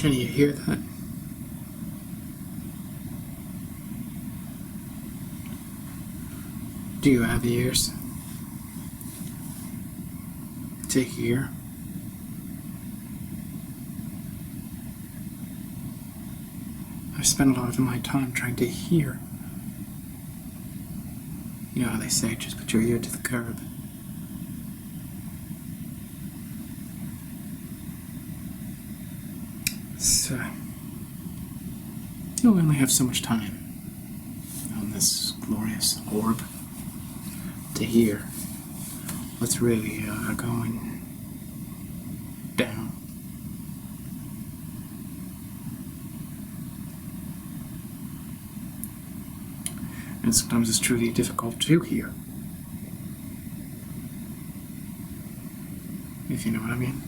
Can you hear that? Do you have ears to hear? I spend a lot of my time trying to hear. You know how they say, just put your ear to the curb. So, we only have so much time on this glorious orb to hear what's really going down. And sometimes it's truly difficult to hear, if you know what I mean.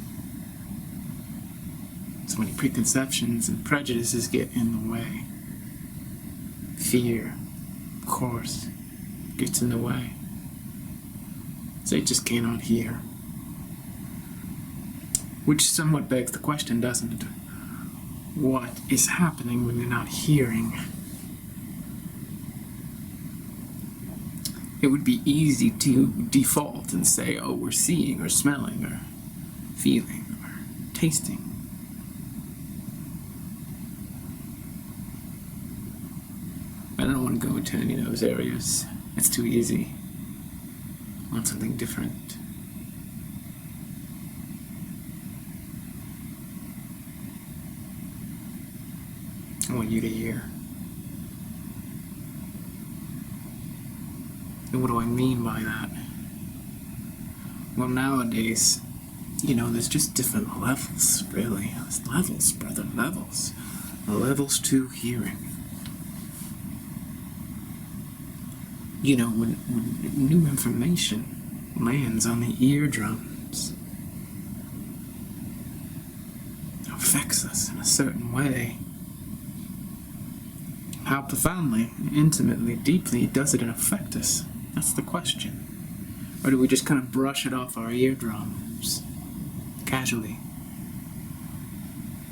So many preconceptions and prejudices get in the way. Fear, of course, gets in the way. So you just cannot hear. Which somewhat begs the question, doesn't it? What is happening when you're not hearing? It would be easy to default and say, oh, we're seeing or smelling or feeling or tasting. I don't want to go into any of those areas. It's too easy. I want something different. I want you to hear. And what do I mean by that? Well, nowadays, there's just different levels, really. There's levels, brother, levels. Levels to hearing. When new information lands on the eardrums, it affects us in a certain way. How profoundly, intimately, deeply does it affect us? That's the question. Or do we just kind of brush it off our eardrums, casually,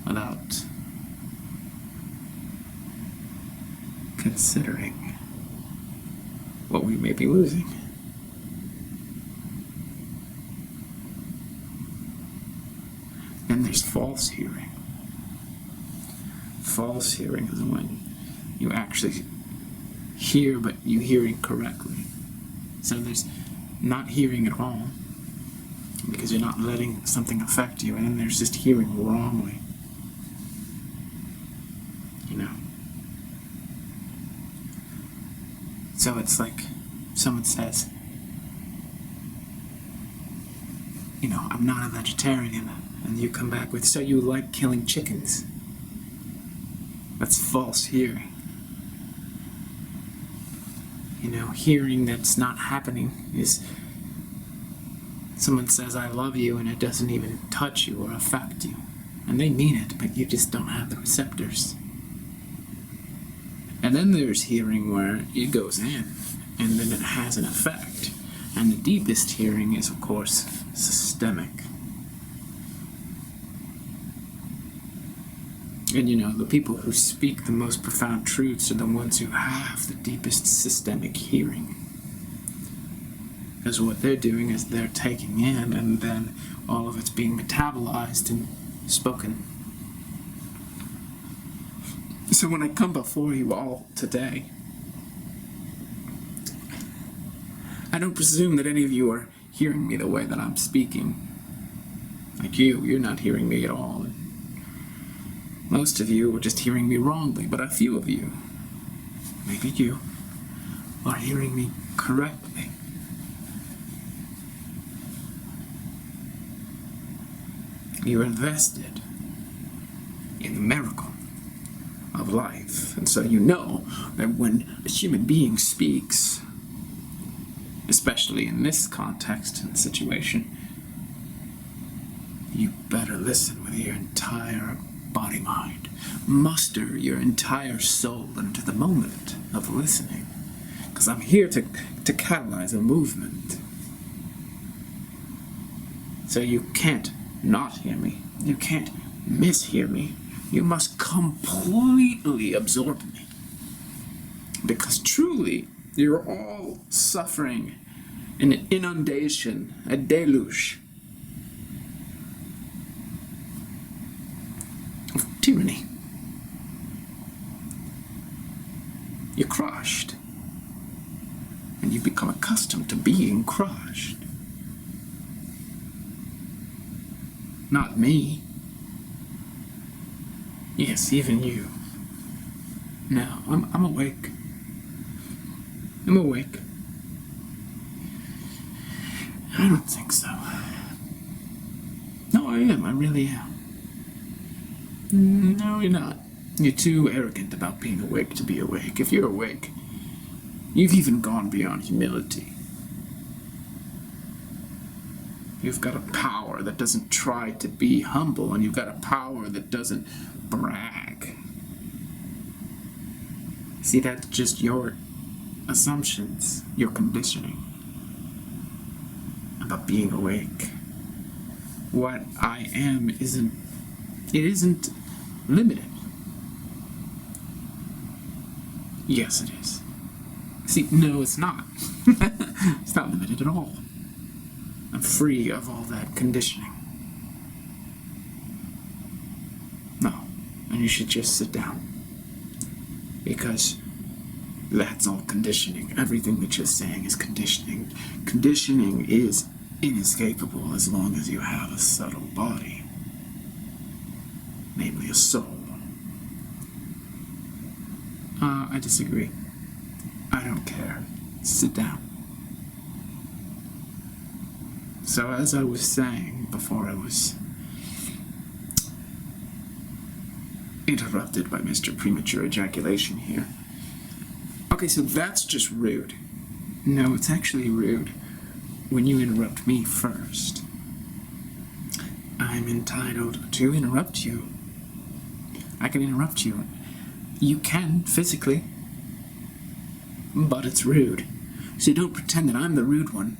without considering what we may be losing? Then there's false hearing. False hearing is when you actually hear, but you hear incorrectly. So there's not hearing at all, because you're not letting something affect you, and then there's just hearing wrongly. So it's like someone says, I'm not a vegetarian, and you come back with, so you like killing chickens. That's false hearing. Hearing that's not happening is someone says, I love you, and it doesn't even touch you or affect you. And they mean it, but you just don't have the receptors. And then there's hearing where it goes in, and then it has an effect. And the deepest hearing is, of course, systemic. And the people who speak the most profound truths are the ones who have the deepest systemic hearing. Because what they're doing is they're taking in, and then all of it's being metabolized and spoken. So when I come before you all today, I don't presume that any of you are hearing me the way that I'm speaking. Like you're not hearing me at all. Most of you are just hearing me wrongly, but a few of you, maybe you, are hearing me correctly. You're invested in the miracle of life, and so you know that when a human being speaks, especially in this context and situation, you better listen with your entire body-mind. Muster your entire soul into the moment of listening, because I'm here to catalyze a movement. So you can't not hear me. You can't mishear me. You must completely absorb me. Because truly, you're all suffering an inundation, a deluge of tyranny. You're crushed. And you become accustomed to being crushed. Not me. Yes, even you. No, I'm awake. I'm awake. I don't think so. No, I am. I really am. No, you're not. You're too arrogant about being awake to be awake. If you're awake, you've even gone beyond humility. You've got a power that doesn't try to be humble, and you've got a power that doesn't brag. See, that's just your assumptions, your conditioning about being awake. What I am isn't limited. Yes, it is. See, no, it's not. It's not limited at all. I'm free of all that conditioning. No, and you should just sit down. Because that's all conditioning. Everything that you're saying is conditioning. Conditioning is inescapable as long as you have a subtle body. Namely, a soul. I disagree. I don't care. Sit down. So as I was saying before I was interrupted by Mr. Premature Ejaculation here. Okay, so that's just rude. No, it's actually rude when you interrupt me first. I'm entitled to interrupt you. I can interrupt you. You can, physically. But it's rude. So don't pretend that I'm the rude one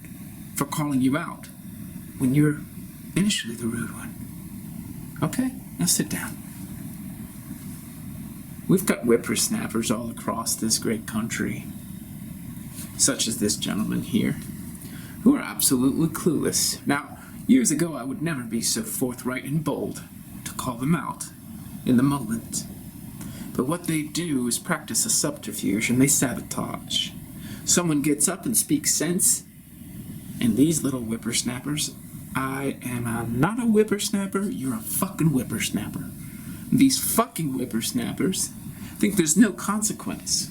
for calling you out when you're initially the rude one. Okay? Now sit down. We've got whippersnappers all across this great country, such as this gentleman here, who are absolutely clueless. Now, years ago I would never be so forthright and bold to call them out in the moment. But what they do is practice a subterfuge, and they sabotage. Someone gets up and speaks sense, and these little whippersnappers, I am not a whippersnapper, you're a fucking whippersnapper. These fucking whippersnappers think there's no consequence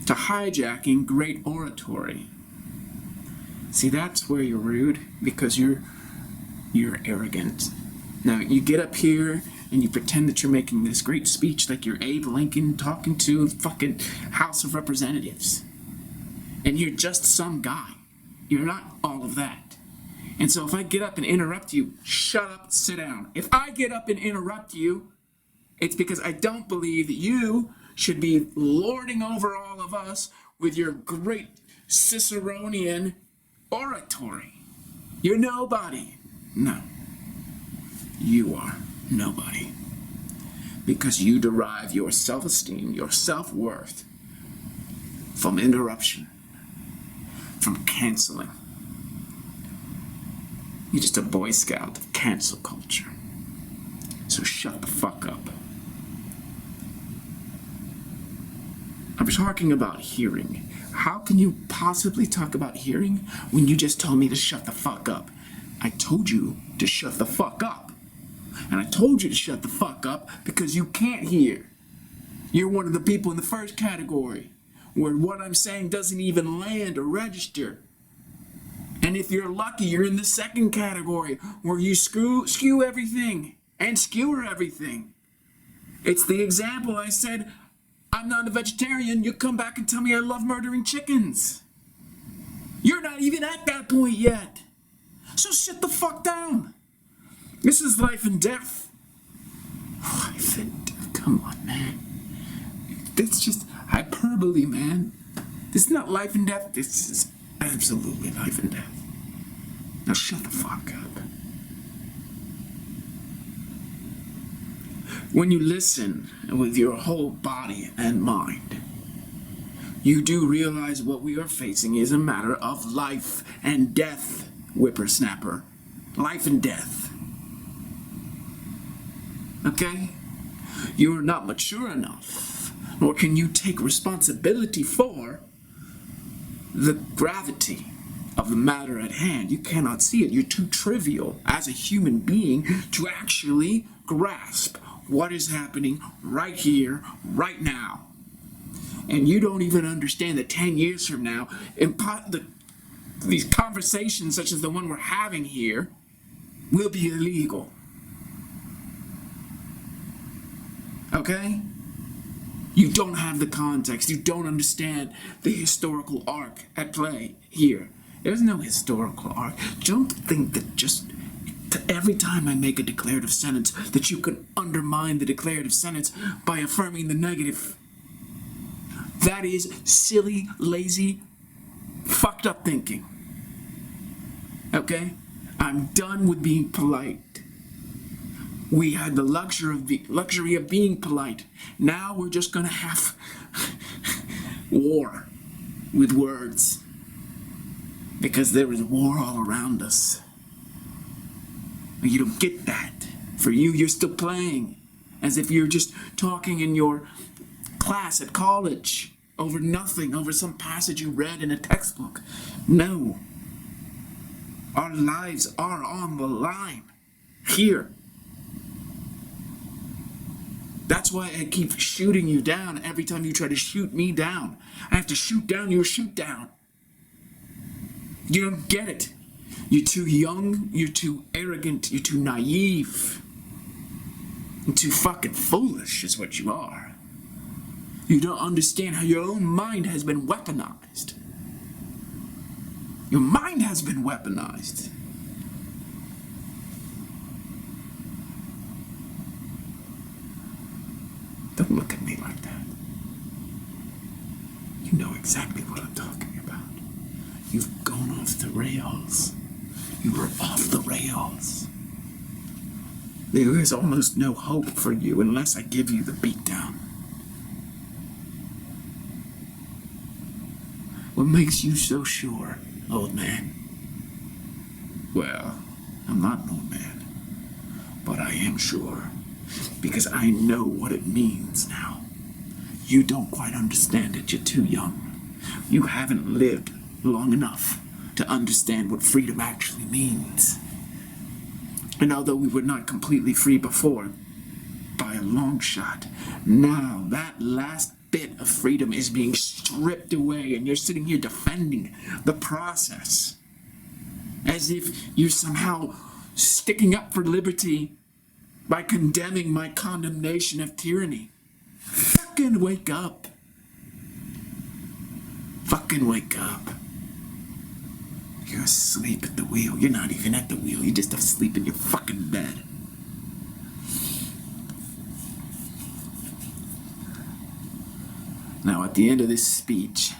to hijacking great oratory. See, that's where you're rude, because you're arrogant. Now, you get up here and you pretend that you're making this great speech like you're Abe Lincoln talking to the fucking House of Representatives. And you're just some guy. You're not all of that. And so if I get up and interrupt you, shut up, sit down. If I get up and interrupt you, it's because I don't believe that you should be lording over all of us with your great Ciceronian oratory. You're nobody. No. You are nobody. Because you derive your self-esteem, your self-worth from interruption, from canceling. You're just a Boy Scout of cancel culture. So shut the fuck up. I'm talking about hearing. How can you possibly talk about hearing when you just told me to shut the fuck up? I told you to shut the fuck up. And I told you to shut the fuck up because you can't hear. You're one of the people in the first category where what I'm saying doesn't even land or register. And if you're lucky, you're in the second category where you skew everything and skewer everything. It's the example I said, I'm not a vegetarian, you come back and tell me I love murdering chickens. You're not even at that point yet. So sit the fuck down. This is life and death. Life and death, come on, man. That's just hyperbole, man. This is not life and death, this is absolutely life and death. Now shut the fuck up. When you listen with your whole body and mind, you do realize what we are facing is a matter of life and death, whippersnapper. Life and death. Okay? You are not mature enough, nor can you take responsibility for the gravity of the matter at hand. You cannot see it. You're too trivial as a human being to actually grasp what is happening right here, right now. And you don't even understand that 10 years from now, these conversations such as the one we're having here will be illegal. Okay? You don't have the context. You don't understand the historical arc at play here. There's no historical arc. Don't think that just every time I make a declarative sentence that you can undermine the declarative sentence by affirming the negative. That is silly, lazy, fucked up thinking. Okay? I'm done with being polite. We had the luxury of being polite. Now we're just gonna have war with words. Because there is war all around us. You don't get that. For you, you're still playing. As if you're just talking in your class at college over nothing, over some passage you read in a textbook. No. Our lives are on the line. Here. That's why I keep shooting you down every time you try to shoot me down. I have to shoot down your shoot down. You don't get it. You're too young, you're too arrogant, you're too naive. You're too fucking foolish is what you are. You don't understand how your own mind has been weaponized. Your mind has been weaponized. Don't look at me like that. You know exactly what I'm talking about. You've gone off the rails. You were off the rails. There is almost no hope for you unless I give you the beatdown. What makes you so sure, old man? Well, I'm not an old man, but I am sure, because I know what it means now. You don't quite understand it, you're too young. You haven't lived long enough to understand what freedom actually means. And although we were not completely free before, by a long shot, now that last bit of freedom is being stripped away, and you're sitting here defending the process as if you're somehow sticking up for liberty by condemning my condemnation of tyranny. Fucking wake up. Fucking wake up. You're asleep at the wheel. You're not even at the wheel. You're just asleep in your fucking bed. Now, at the end of this speech,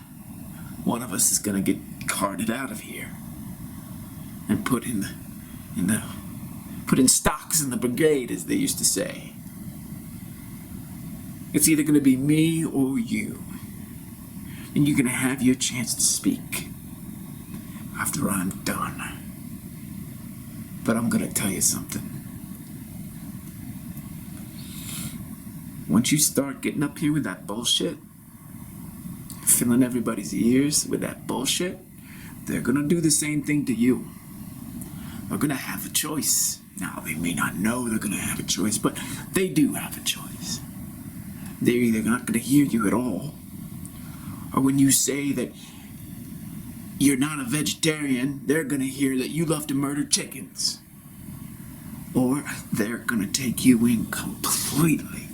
one of us is gonna get carted out of here and put in stocks in the brigade, as they used to say. It's either gonna be me or you, and you're gonna have your chance to speak after I'm done. But I'm gonna tell you something. Once you start getting up here with that bullshit, filling everybody's ears with that bullshit, they're gonna do the same thing to you. They're gonna have a choice. Now, they may not know they're gonna have a choice, but they do have a choice. They're either not gonna hear you at all, or when you say that you're not a vegetarian, they're gonna hear that you love to murder chickens. Or they're gonna take you in completely.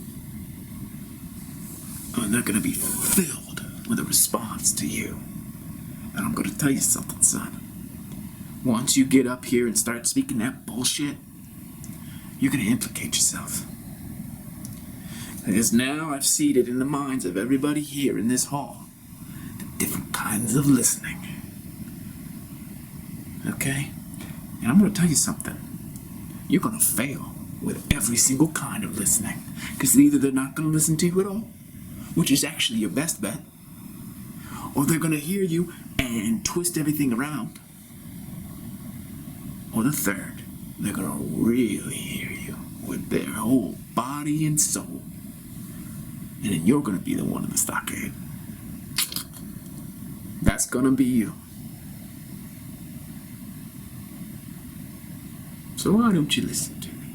And they're gonna be filled with a response to you. And I'm gonna tell you something, son. Once you get up here and start speaking that bullshit, you're gonna implicate yourself. Because now I've seeded in the minds of everybody here in this hall the different kinds of listening. Okay? And I'm gonna tell you something. You're gonna fail with every single kind of listening. Because either they're not going to listen to you at all, which is actually your best bet, or they're going to hear you and twist everything around. Or the third, they're going to really hear you with their whole body and soul. And then you're going to be the one in the stockade. That's going to be you. So why don't you listen to me?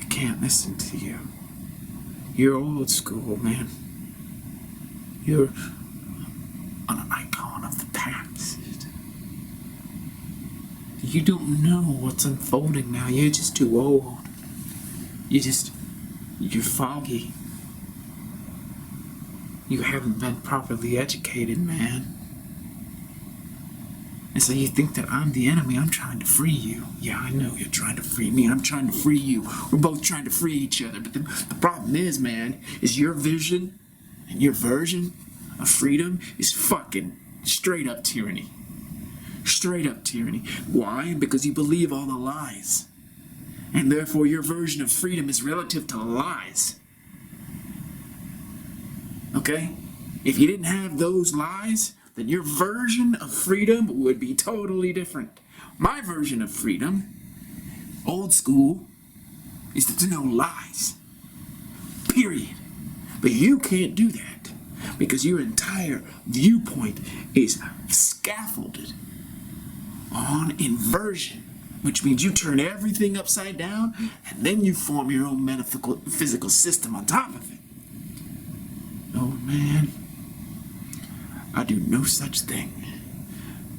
I can't listen to you. You're old school, man. You're an icon of the past. You don't know what's unfolding now. You're just too old. You're foggy. You haven't been properly educated, man. And so you think that I'm the enemy. I'm trying to free you. Yeah, I know you're trying to free me. I'm trying to free you. We're both trying to free each other. But the problem is, man, is your vision and your version of freedom is fucking straight up tyranny. Straight up tyranny. Why? Because you believe all the lies. And therefore your version of freedom is relative to lies. Okay? If you didn't have those lies, then your version of freedom would be totally different. My version of freedom, old school, is to know lies. Period. But you can't do that because your entire viewpoint is scaffolded on inversion, which means you turn everything upside down and then you form your own metaphysical system on top of it. Oh man, I do no such thing.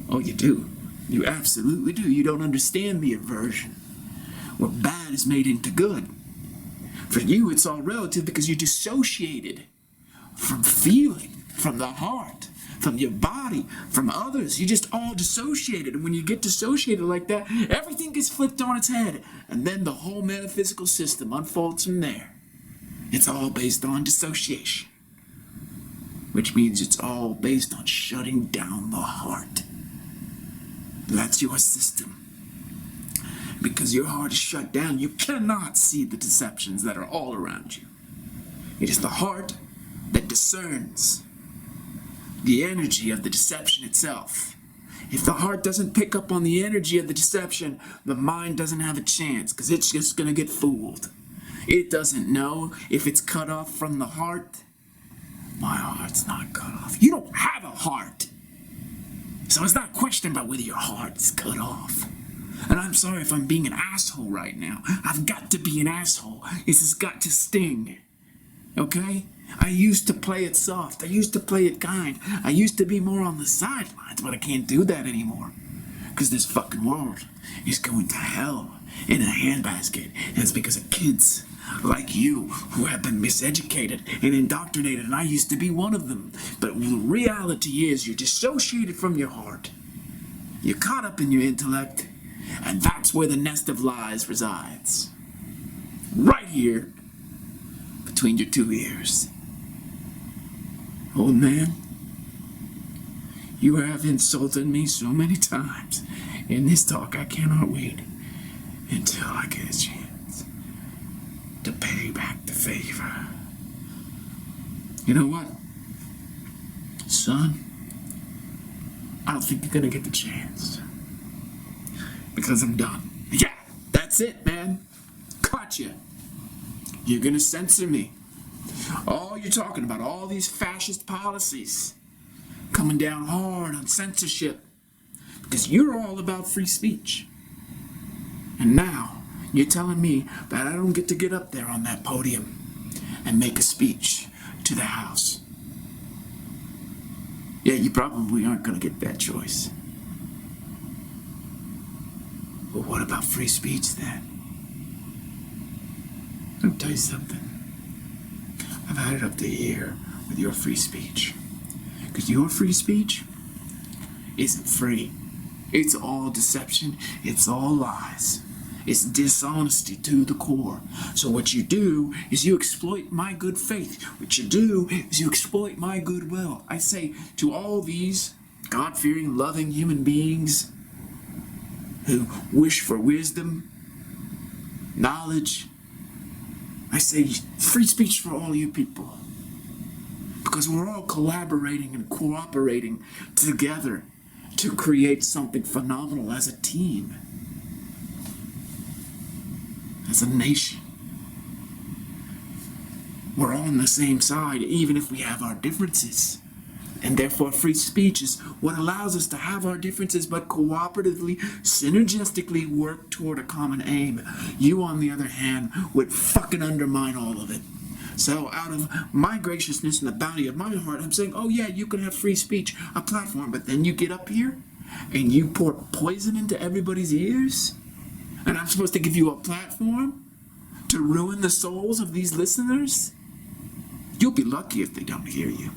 Oh, you do. You absolutely do. You don't understand the inversion, where bad is made into good. For you, it's all relative because you're dissociated from feeling, from the heart, from your body, from others. You're just all dissociated. And when you get dissociated like that, everything gets flipped on its head. And then the whole metaphysical system unfolds from there. It's all based on dissociation, which means it's all based on shutting down the heart. That's your system. Because your heart is shut down, you cannot see the deceptions that are all around you. It is the heart that discerns the energy of the deception itself. If the heart doesn't pick up on the energy of the deception, the mind doesn't have a chance, because it's just going to get fooled. It doesn't know if it's cut off from the heart. My heart's not cut off. You don't have a heart. So it's not a question about whether your heart is cut off. And I'm sorry if I'm being an asshole right now. I've got to be an asshole. This has got to sting. Okay? I used to play it soft. I used to play it kind. I used to be more on the sidelines, but I can't do that anymore. Because this fucking world is going to hell in a handbasket. And it's because of kids like you who have been miseducated and indoctrinated, and I used to be one of them. But the reality is you're dissociated from your heart. You're caught up in your intellect, and that's where the nest of lies resides. Right here, between your two ears. Old man, you have insulted me so many times in this talk. I cannot wait until I get a chance to pay back the favor. You know what, son? I don't think you're gonna get the chance. Because I'm done. Yeah, that's it, man. Caught you. You're gonna censor me. All you're talking about, all these fascist policies coming down hard on censorship. Because you're all about free speech. And now, you're telling me that I don't get to get up there on that podium and make a speech to the House. Yeah, you probably aren't going to get that choice. But what about free speech then? Let me tell you something. I've had it up to here with your free speech. Because your free speech isn't free. It's all deception. It's all lies. It's dishonesty to the core. So what you do is you exploit my good faith. What you do is you exploit my goodwill. I say to all these God-fearing, loving human beings who wish for wisdom, knowledge. I say free speech for all you people. Because we're all collaborating and cooperating together to create something phenomenal as a team, as a nation. We're all on the same side, even if we have our differences. And therefore, free speech is what allows us to have our differences, but cooperatively, synergistically work toward a common aim. You, on the other hand, would fucking undermine all of it. So out of my graciousness and the bounty of my heart, I'm saying, oh yeah, you can have free speech, a platform, but then you get up here and you pour poison into everybody's ears? And I'm supposed to give you a platform to ruin the souls of these listeners? You'll be lucky if they don't hear you.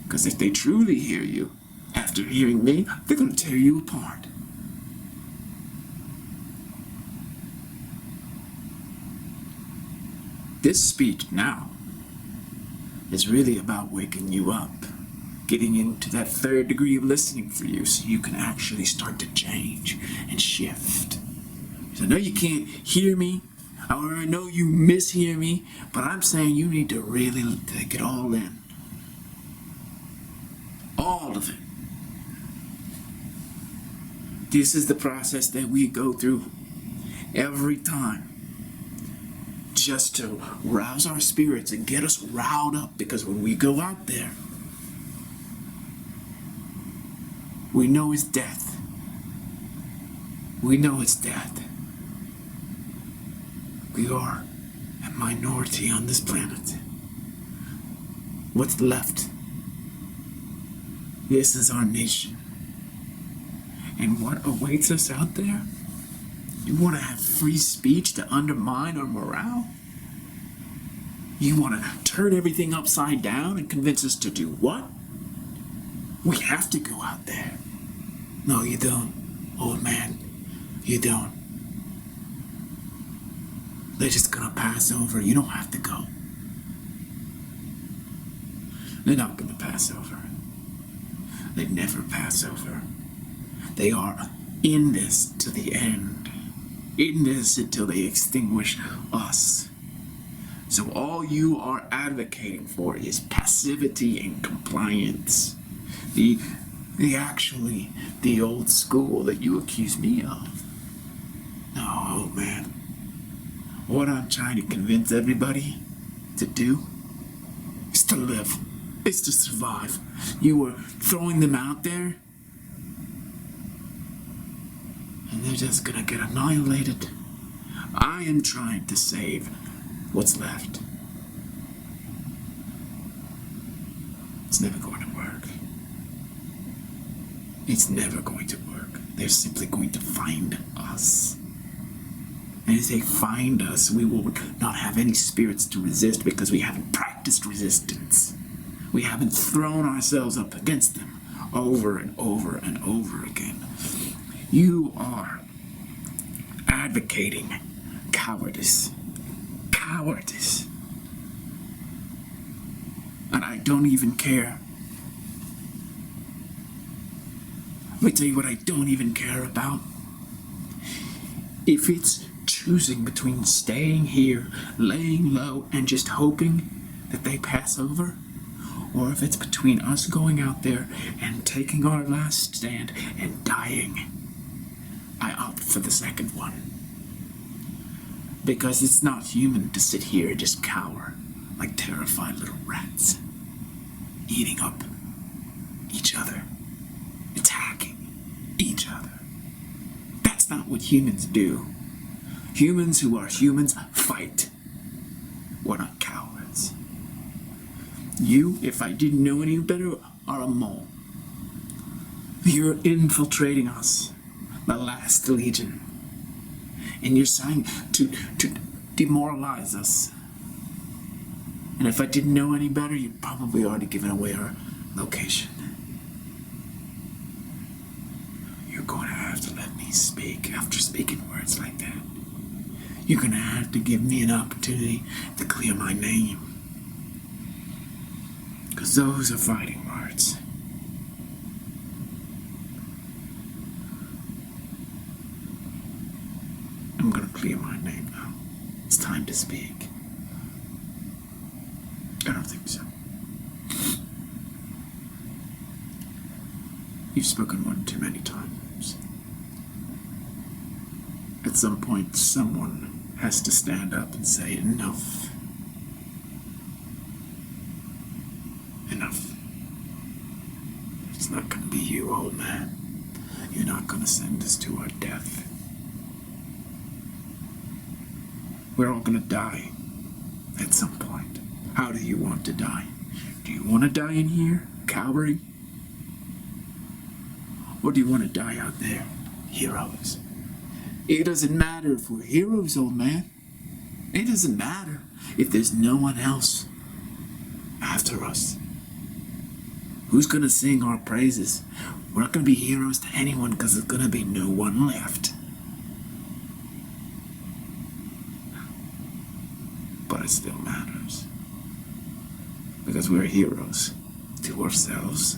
Because if they truly hear you, after hearing me, they're going to tear you apart. This speech now is really about waking you up, getting into that third degree of listening for you so you can actually start to change and shift. So I know you can't hear me, or I know you mishear me, but I'm saying you need to really take it all in. All of it. This is the process that we go through every time, just to rouse our spirits and get us riled up, because when we go out there, we know it's death. We know it's death. We are a minority on this planet. What's left? This is our nation. And what awaits us out there? You want to have free speech to undermine our morale? You want to turn everything upside down and convince us to do what? We have to go out there. No, you don't, old man. You don't. They're just gonna pass over. You don't have to go. They're not gonna pass over. They never pass over. They are in this to the end. In this until they extinguish us. So all you are advocating for is passivity and compliance. The old school that you accuse me of. No, man. What I'm trying to convince everybody to do is to live. It's to survive. You were throwing them out there, and they're just gonna get annihilated. I am trying to save what's left. It's never going to work. It's never going to work. They're simply going to find us. And as they find us, we will not have any spirits to resist because we haven't practiced resistance. We haven't thrown ourselves up against them over and over and over again. You are advocating cowardice. Cowardice. And I don't even care. Let me tell you what I don't even care about. If it's choosing between staying here, laying low, and just hoping that they pass over, or if it's between us going out there and taking our last stand and dying, I opt for the second one. Because it's not human to sit here and just cower like terrified little rats, eating up each other, attacking each other. That's not what humans do. Humans who are humans fight. We're not cowards. You, if I didn't know any better, are a mole. You're infiltrating us, the last legion. And you're trying to demoralize us. And if I didn't know any better, you'd probably already given away our location. You're going to have to let me speak after speaking words like that. You're going to have to give me an opportunity to clear my name. Because those are fighting words. I'm gonna clear my name now. It's time to speak. I don't think so. You've spoken one too many times. At some point, someone has to stand up and say, enough. Enough. It's not gonna be you, old man. You're not gonna send us to our death. We're all gonna die at some point. How do you want to die? Do you want to die in here, cowering? Or do you want to die out there, heroes? It doesn't matter if we're heroes, old man. It doesn't matter if there's no one else after us. Who's gonna sing our praises? We're not gonna be heroes to anyone because there's gonna be no one left. But it still matters. Because we're heroes to ourselves,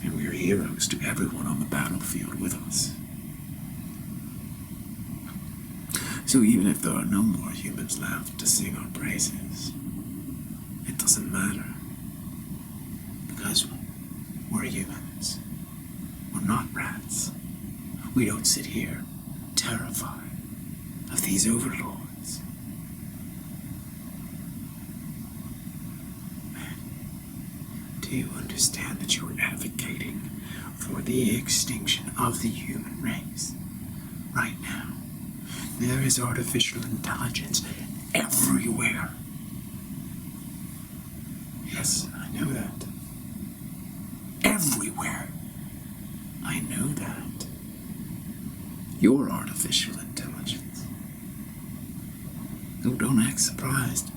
and we're heroes to everyone on the battlefield with us. So even if there are no more humans left to sing our praises, it doesn't matter. Because we're humans. We're not rats. We don't sit here terrified of these overlords. Man, do you understand that you are advocating for the extinction of the human race? Right now, there is artificial intelligence everywhere. Yes, I know that. Everywhere. I know that. Your artificial intelligence. Oh, don't act surprised.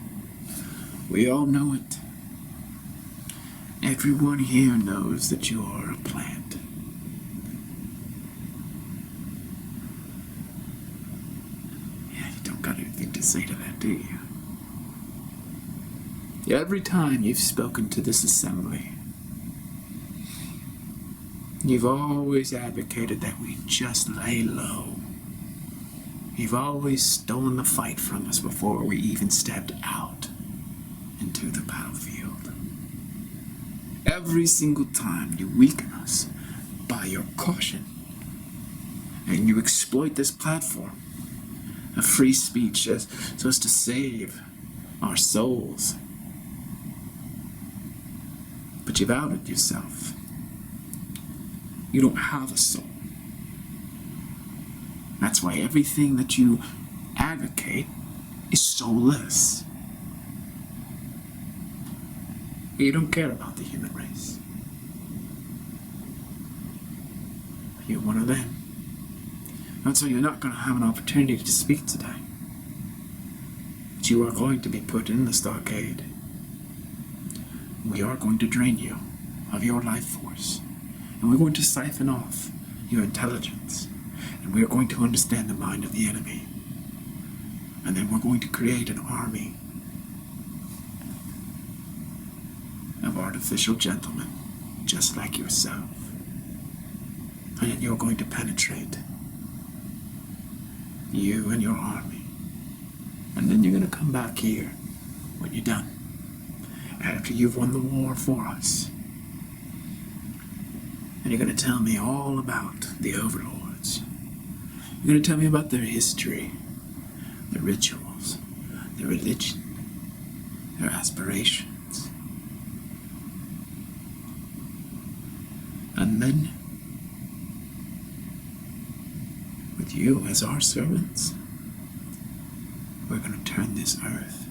We all know it. Everyone here knows that you are a plant. Yeah, you don't got anything to say to that, do you? Every time you've spoken to this assembly, you've always advocated that we just lay low. You've always stolen the fight from us before we even stepped out into the battlefield. Every single time you weaken us by your caution, and you exploit this platform of free speech so as to save our souls. But you've outed yourself. You don't have a soul. That's why everything that you advocate is soulless. You don't care about the human race. You're one of them. That's why you're not going to have an opportunity to speak today. But you are going to be put in the stockade. We are going to drain you of your life force. And we're going to siphon off your intelligence. And we're going to understand the mind of the enemy. And then we're going to create an army of artificial gentlemen, just like yourself. And then you're going to penetrate, you and your army. And then you're going to come back here when you're done, after you've won the war for us. And you're going to tell me all about the overlords. You're going to tell me about their history, their rituals, their religion, their aspirations. And then, with you as our servants, we're going to turn this earth